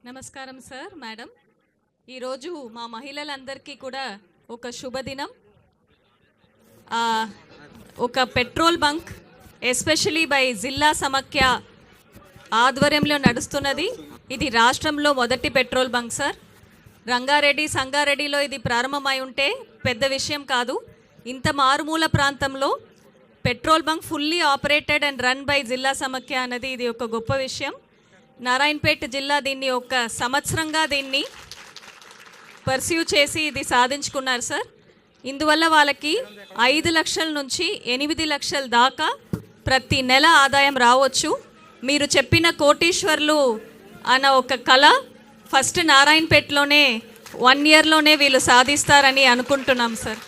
నమస్కారం sir madam. ఈరోజు మా మహిళలందరికీ కూడా ఒక శుభదినం. ఒక పెట్రోల్ బంక్ ఎస్పెషలీ బై జిల్లా సమాఖ్య ఆధ్వర్యంలో నడుస్తున్నది. ఇది రాష్ట్రంలో మొదటి పెట్రోల్ బంక్ సార్. రంగారెడ్డి సంగారెడ్డిలో ఇది ప్రారంభమై ఉంటే పెద్ద విషయం కాదు. ఇంత మారుమూల ప్రాంతంలో petrol bunk fully operated and run by జిల్లా సమాఖ్య అన్నది ఇది ఒక గొప్ప విషయం. నారాయణపేట జిల్లా దీన్ని ఒక సంవత్సరంగా దీన్ని పర్స్యూ చేసి ఇది సాధించుకున్నారు సార్. ఇందువల్ల వాళ్ళకి 5 లక్షల నుంచి 8 లక్షల దాకా ప్రతి నెల ఆదాయం రావచ్చు. మీరు చెప్పిన కోటీశ్వర్లు అన్న ఒక కళ ఫస్ట్ నారాయణపేటలోనే 1 ఇయర్లోనే వీళ్ళు సాధిస్తారని అనుకుంటున్నాం సార్.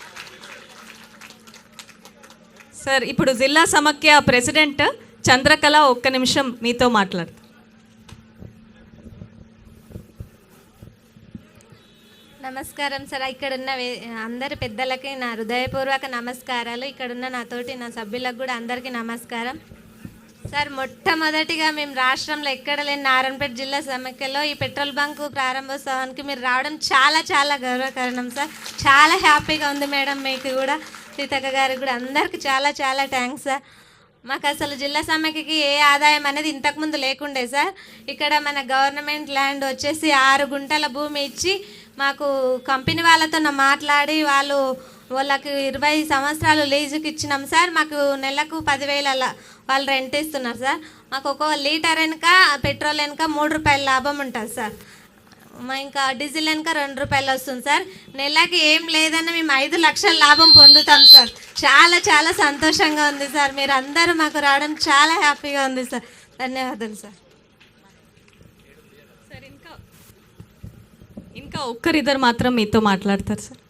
సార్ ఇప్పుడు జిల్లా సమాఖ్య ప్రెసిడెంట్ చంద్రకళ ఒక్క నిమిషం మీతో మాట్లాడుతారు. నమస్కారం సార్. ఇక్కడున్న అందరి పెద్దలకి నా హృదయపూర్వక నమస్కారాలు. ఇక్కడున్న నాతోటి నా సభ్యులకు కూడా అందరికీ నమస్కారం సార్. మొట్టమొదటిగా మేము రాష్ట్రంలో ఎక్కడ లేని నారాయణపేట జిల్లా సమాఖ్యలో ఈ పెట్రోల్ బంకు ప్రారంభోత్సవానికి మీరు రావడం చాలా చాలా గర్వకారణం సార్. చాలా హ్యాపీగా ఉంది మేడం. మీకు కూడా సీతక్క గారికి కూడా అందరికీ చాలా చాలా థ్యాంక్స్ సార్. మాకు అసలు జిల్లా సమాఖ్యకి ఏ ఆదాయం అనేది ఇంతకుముందు లేకుండే సార్. ఇక్కడ మన గవర్నమెంట్ ల్యాండ్ వచ్చేసి 6 గుంటల భూమి ఇచ్చి మాకు కంపెనీ వాళ్ళతో మాట్లాడి వాళ్ళకి 20 సంవత్సరాలు లీజుకి ఇచ్చినాం సార్. మాకు నెలకు 10,000 వాళ్ళు రెంట్ ఇస్తున్నారు సార్. మాకు ఒక లీటర్ వెనుక పెట్రోల్ వెనుక 3 రూపాయల లాభం ఉంటుంది సార్. ఇంకా డీజిల్ వెనుక 2 రూపాయలు వస్తుంది సార్. నెలకి ఏం లేదన్నా మేము 5 లక్షల లాభం పొందుతాం సార్. చాలా చాలా సంతోషంగా ఉంది సార్. మీరు అందరూ మాకు రావడం చాలా హ్యాపీగా ఉంది సార్. ధన్యవాదాలు సార్. సార్ ఇంకా ఒక్కరిద్దరు మాత్రం మీతో మాట్లాడతారు సార్.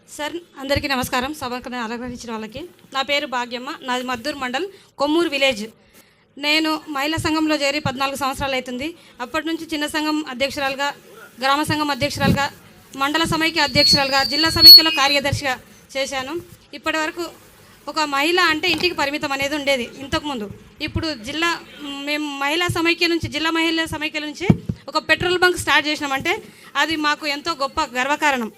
సార్ అందరికీ నమస్కారం. సభకు అలంకరించిన వాళ్ళకి నా పేరు భాగ్యమ్మ. నాది మద్దూరు మండల్ కొమ్మూరు విలేజ్. నేను మహిళా సంఘంలో చేరి 14 సంవత్సరాలు అవుతుంది. అప్పటి నుంచి చిన్న సంఘం అధ్యక్షురాలుగా, గ్రామ సంఘం అధ్యక్షురాలుగా, మండల సమైక్య అధ్యక్షురాలుగా, జిల్లా సమైక్యలో కార్యదర్శిగా చేశాను. ఇప్పటి వరకు ఒక మహిళ అంటే ఇంటికి పరిమితం అనేది ఉండేది ఇంతకుముందు. ఇప్పుడు మేము మహిళా సమైక్య నుంచి, జిల్లా మహిళా సమైక్య నుంచి ఒక పెట్రోల్ బంక్ స్టార్ట్ చేసినామంటే అది మాకు ఎంతో గొప్ప గర్వకారణం.